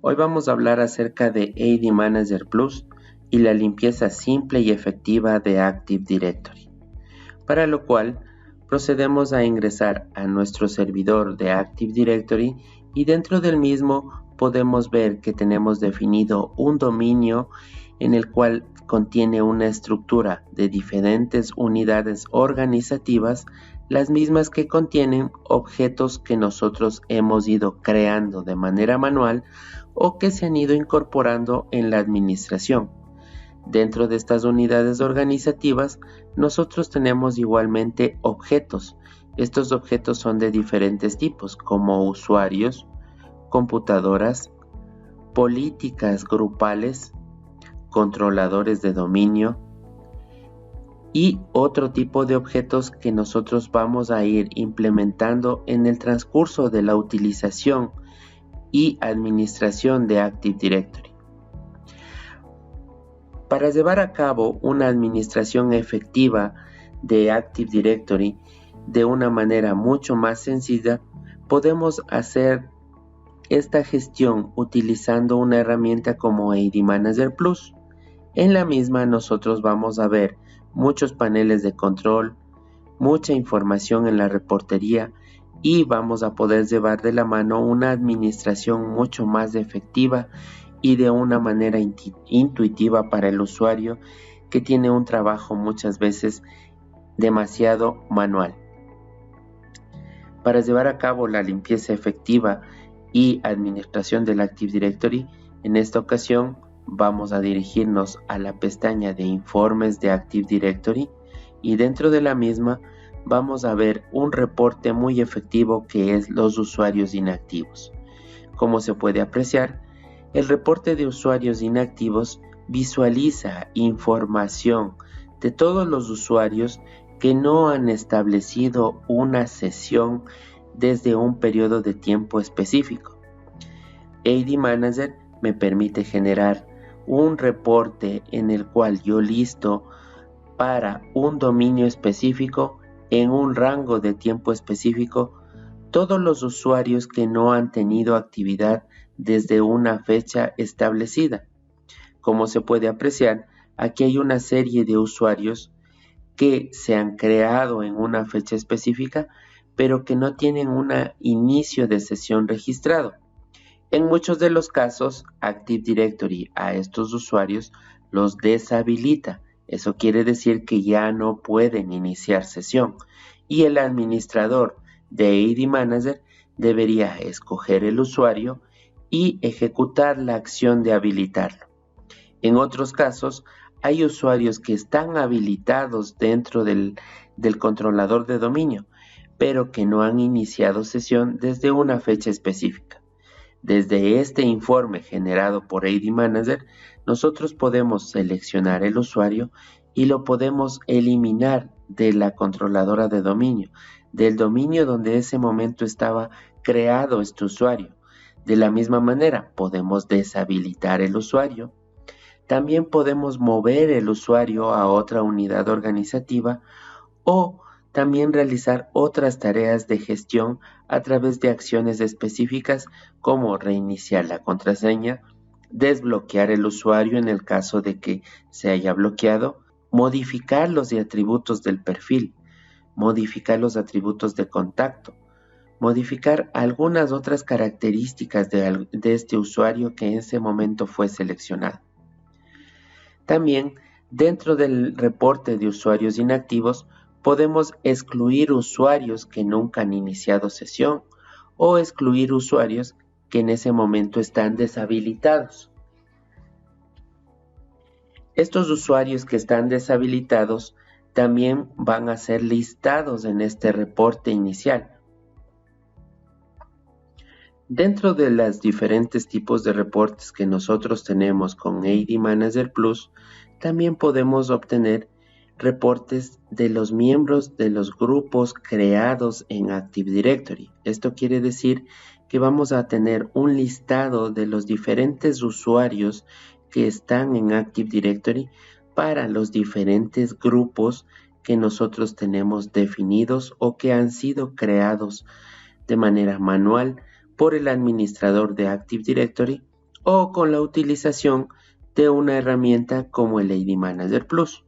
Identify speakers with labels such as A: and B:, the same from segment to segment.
A: Hoy vamos a hablar acerca de AD Manager Plus y la limpieza simple y efectiva de Active Directory, para lo cual procedemos a ingresar a nuestro servidor de Active Directory y dentro del mismo podemos ver que tenemos definido un dominio en el cual contiene una estructura de diferentes unidades organizativas, las mismas que contienen objetos que nosotros hemos ido creando de manera manual o que se han ido incorporando en la administración. Dentro de estas unidades organizativas, nosotros tenemos igualmente objetos. Estos objetos son de diferentes tipos, como usuarios, computadoras, políticas grupales, controladores de dominio y otro tipo de objetos que nosotros vamos a ir implementando en el transcurso de la utilización y administración de Active Directory. Para llevar a cabo una administración efectiva de Active Directory de una manera mucho más sencilla, podemos hacer esta gestión utilizando una herramienta como AD Manager Plus. En la misma nosotros vamos a ver muchos paneles de control, mucha información en la reportería y vamos a poder llevar de la mano una administración mucho más efectiva y de una manera intuitiva para el usuario que tiene un trabajo muchas veces demasiado manual. Para llevar a cabo la limpieza efectiva y administración del Active Directory, en esta ocasión vamos a dirigirnos a la pestaña de informes de Active Directory y dentro de la misma vamos a ver un reporte muy efectivo que es los usuarios inactivos. Como se puede apreciar, el reporte de usuarios inactivos visualiza información de todos los usuarios que no han establecido una sesión desde un periodo de tiempo específico. AD Manager me permite generar un reporte en el cual yo listo para un dominio específico en un rango de tiempo específico todos los usuarios que no han tenido actividad desde una fecha establecida. Como se puede apreciar, aquí hay una serie de usuarios que se han creado en una fecha específica, pero que no tienen un inicio de sesión registrado. En muchos de los casos, Active Directory a estos usuarios los deshabilita. Eso quiere decir que ya no pueden iniciar sesión y el administrador de AD Manager debería escoger el usuario y ejecutar la acción de habilitarlo. En otros casos, hay usuarios que están habilitados dentro del controlador de dominio, pero que no han iniciado sesión desde una fecha específica. Desde este informe generado por AD Manager, nosotros podemos seleccionar el usuario y lo podemos eliminar de la controladora de dominio, del dominio donde ese momento estaba creado este usuario. De la misma manera, podemos deshabilitar el usuario. También podemos mover el usuario a otra unidad organizativa o también realizar otras tareas de gestión a través de acciones específicas como reiniciar la contraseña, desbloquear el usuario en el caso de que se haya bloqueado, modificar los atributos del perfil, modificar los atributos de contacto, modificar algunas otras características de este usuario que en ese momento fue seleccionado. También, dentro del reporte de usuarios inactivos, podemos excluir usuarios que nunca han iniciado sesión o excluir usuarios que en ese momento están deshabilitados. Estos usuarios que están deshabilitados también van a ser listados en este reporte inicial. Dentro de los diferentes tipos de reportes que nosotros tenemos con AD Manager Plus, también podemos obtener reportes de los miembros de los grupos creados en Active Directory. Esto quiere decir que vamos a tener un listado de los diferentes usuarios que están en Active Directory para los diferentes grupos que nosotros tenemos definidos o que han sido creados de manera manual por el administrador de Active Directory o con la utilización de una herramienta como el AD Manager Plus.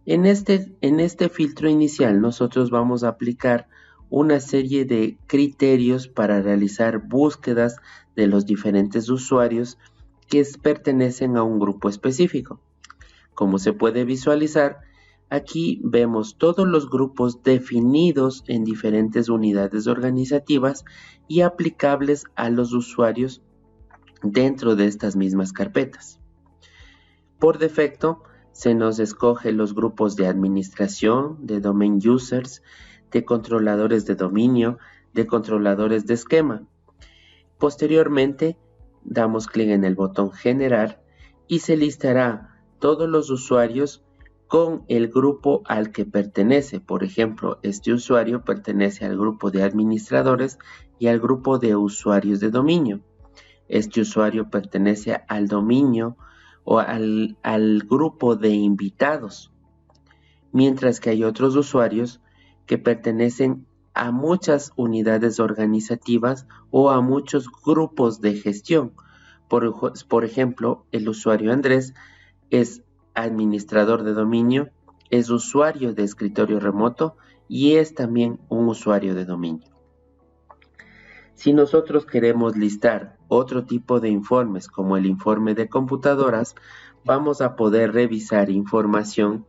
A: En este filtro inicial nosotros vamos a aplicar una serie de criterios para realizar búsquedas de los diferentes usuarios que pertenecen a un grupo específico. Como se puede visualizar, aquí vemos todos los grupos definidos en diferentes unidades organizativas y aplicables a los usuarios dentro de estas mismas carpetas. Por defecto, se nos escoge los grupos de administración, de domain users, de controladores de dominio, de controladores de esquema. Posteriormente, damos clic en el botón Generar y se listará todos los usuarios con el grupo al que pertenece. Por ejemplo, este usuario pertenece al grupo de administradores y al grupo de usuarios de dominio. Este usuario pertenece al dominio o al grupo de invitados, mientras que hay otros usuarios que pertenecen a muchas unidades organizativas o a muchos grupos de gestión. Por ejemplo, el usuario Andrés es administrador de dominio, es usuario de escritorio remoto y es también un usuario de dominio. Si nosotros queremos listar otro tipo de informes como el informe de computadoras, vamos a poder revisar información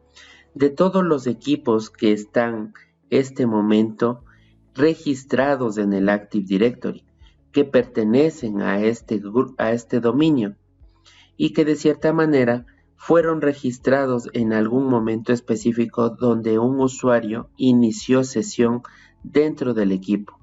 A: de todos los equipos que están este momento registrados en el Active Directory, que pertenecen a este dominio y que de cierta manera fueron registrados en algún momento específico donde un usuario inició sesión dentro del equipo.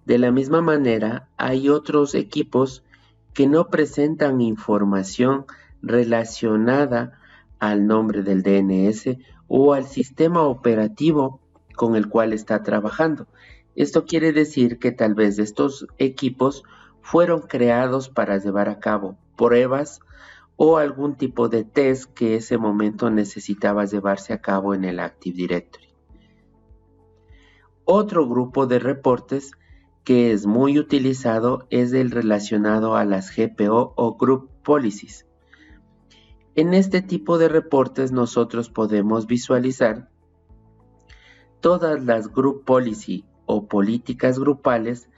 A: De la misma manera, hay otros equipos que no presentan información relacionada al nombre del DNS o al sistema operativo con el cual está trabajando. Esto quiere decir que tal vez estos equipos fueron creados para llevar a cabo pruebas o algún tipo de test que ese momento necesitaba llevarse a cabo en el Active Directory. Otro grupo de reportes que es muy utilizado es el relacionado a las GPO o Group Policies. En este tipo de reportes nosotros podemos visualizar todas las Group Policy o políticas grupales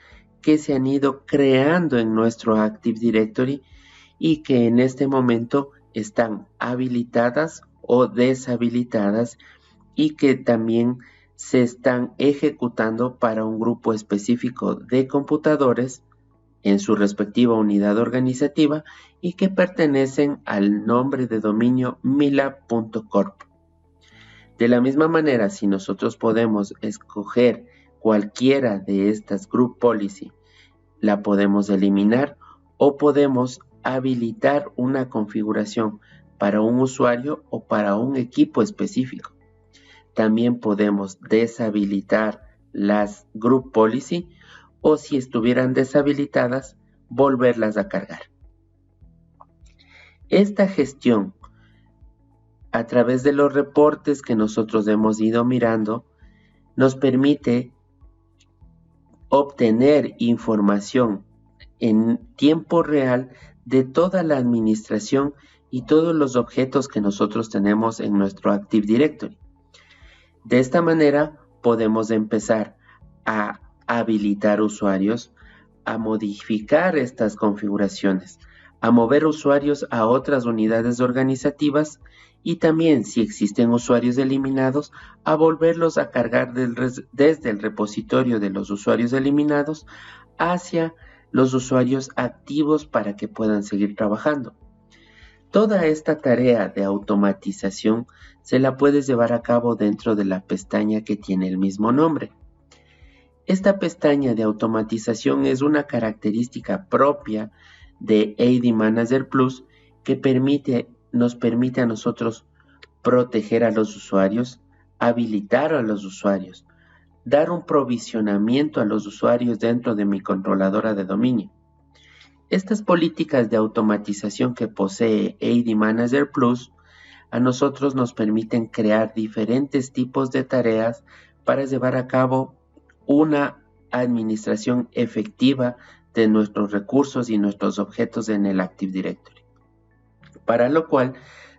A: que se han ido creando en nuestro Active Directory y que en este momento están habilitadas o deshabilitadas y que también se están ejecutando para un grupo específico de computadores en su respectiva unidad organizativa y que pertenecen al nombre de dominio mila.corp. De la misma manera, si nosotros podemos escoger cualquiera de estas Group Policy, la podemos eliminar o podemos habilitar una configuración para un usuario o para un equipo específico. También podemos deshabilitar las Group Policy o si estuvieran deshabilitadas, volverlas a cargar. Esta gestión a través de los reportes que nosotros hemos ido mirando nos permite obtener información en tiempo real de toda la administración y todos los objetos que nosotros tenemos en nuestro Active Directory. De esta manera podemos empezar a habilitar usuarios, a modificar estas configuraciones, a mover usuarios a otras unidades organizativas y también, si existen usuarios eliminados, a volverlos a cargar desde el repositorio de los usuarios eliminados hacia los usuarios activos para que puedan seguir trabajando. Toda esta tarea de automatización se la puedes llevar a cabo dentro de la pestaña que tiene el mismo nombre. Esta pestaña de automatización es una característica propia de AD Manager Plus que nos permite a nosotros proteger a los usuarios, habilitar a los usuarios, dar un provisionamiento a los usuarios dentro de mi controladora de dominio. Estas políticas de automatización que posee AD Manager Plus a nosotros nos permiten crear diferentes tipos de tareas para llevar a cabo una administración efectiva de nuestros recursos y nuestros objetos en el Active Directory. Para lo cual,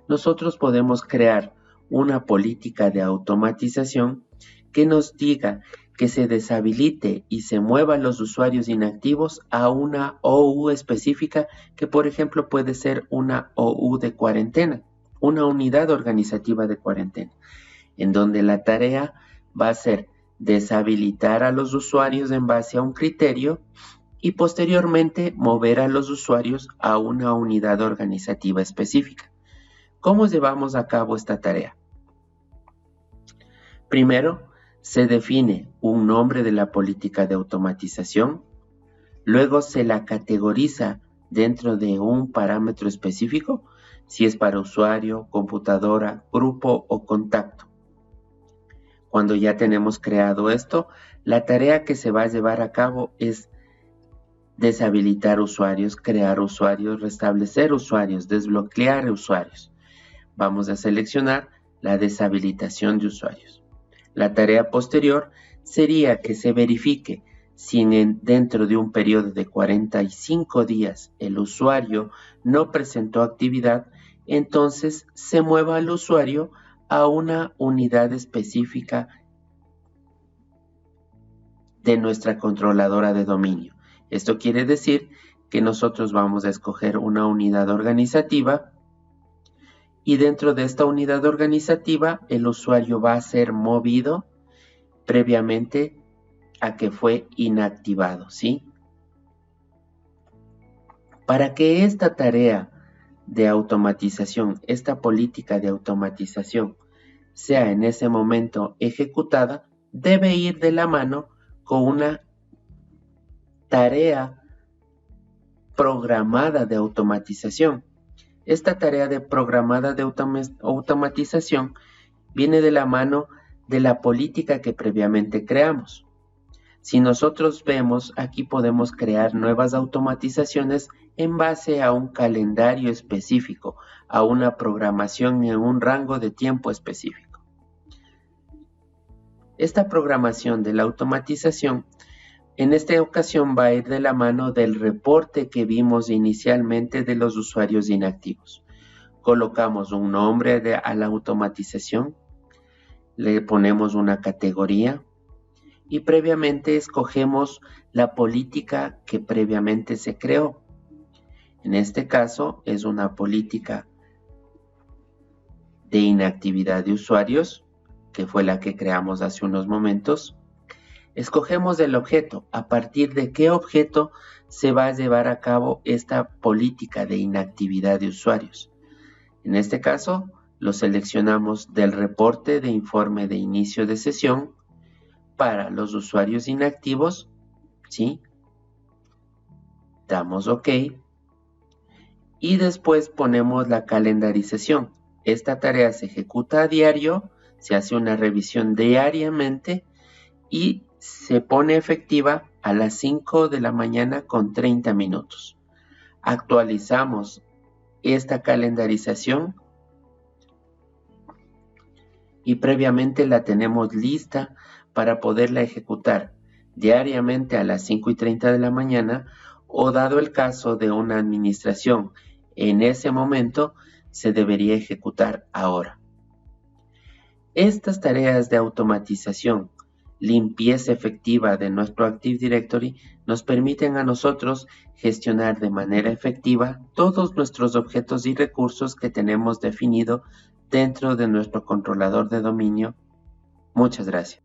A: nosotros podemos crear una política de automatización que nos diga que se deshabilite y se mueva los usuarios inactivos a una OU específica que, por ejemplo, puede ser una OU de cuarentena, una unidad organizativa de cuarentena, en donde la tarea va a ser deshabilitar a los usuarios en base a un criterio y posteriormente mover a los usuarios a una unidad organizativa específica. ¿Cómo llevamos a cabo esta tarea? Primero, se define un nombre de la política de automatización, luego se la categoriza dentro de un parámetro específico, si es para usuario, computadora, grupo o contacto. Cuando ya tenemos creado esto, la tarea que se va a llevar a cabo es deshabilitar usuarios, crear usuarios, restablecer usuarios, desbloquear usuarios. Vamos a seleccionar la deshabilitación de usuarios. La tarea posterior sería que se verifique si dentro de un periodo de 45 días el usuario no presentó actividad, entonces se mueva al usuario a una unidad específica de nuestra controladora de dominio. Esto quiere decir que nosotros vamos a escoger una unidad organizativa y dentro de esta unidad organizativa el usuario va a ser movido previamente a que fue inactivado, ¿sí? Para que esta tarea de automatización, esta política de automatización sea en ese momento ejecutada, debe ir de la mano con una tarea programada de automatización. Esta tarea de programada de automatización viene de la mano de la política que previamente creamos. Si nosotros vemos, aquí podemos crear nuevas automatizaciones en base a un calendario específico, a una programación en un rango de tiempo específico. Esta programación de la automatización en esta ocasión va a ir de la mano del reporte que vimos inicialmente de los usuarios inactivos. Colocamos un nombre a la automatización, le ponemos una categoría y previamente escogemos la política que previamente se creó. En este caso es una política de inactividad de usuarios, que fue la que creamos hace unos momentos. Escogemos el objeto, a partir de qué objeto se va a llevar a cabo esta política de inactividad de usuarios. En este caso, lo seleccionamos del reporte de informe de inicio de sesión para los usuarios inactivos, ¿sí? Damos OK y después ponemos la calendarización. Esta tarea se ejecuta a diario, se hace una revisión diariamente y se pone efectiva a las 5 de la mañana con 30 minutos. Actualizamos esta calendarización y previamente la tenemos lista para poderla ejecutar diariamente a las 5:30 de la mañana o dado el caso de una administración en ese momento se debería ejecutar ahora. Estas tareas de automatización, limpieza efectiva de nuestro Active Directory nos permiten a nosotros gestionar de manera efectiva todos nuestros objetos y recursos que tenemos definido dentro de nuestro controlador de dominio. Muchas gracias.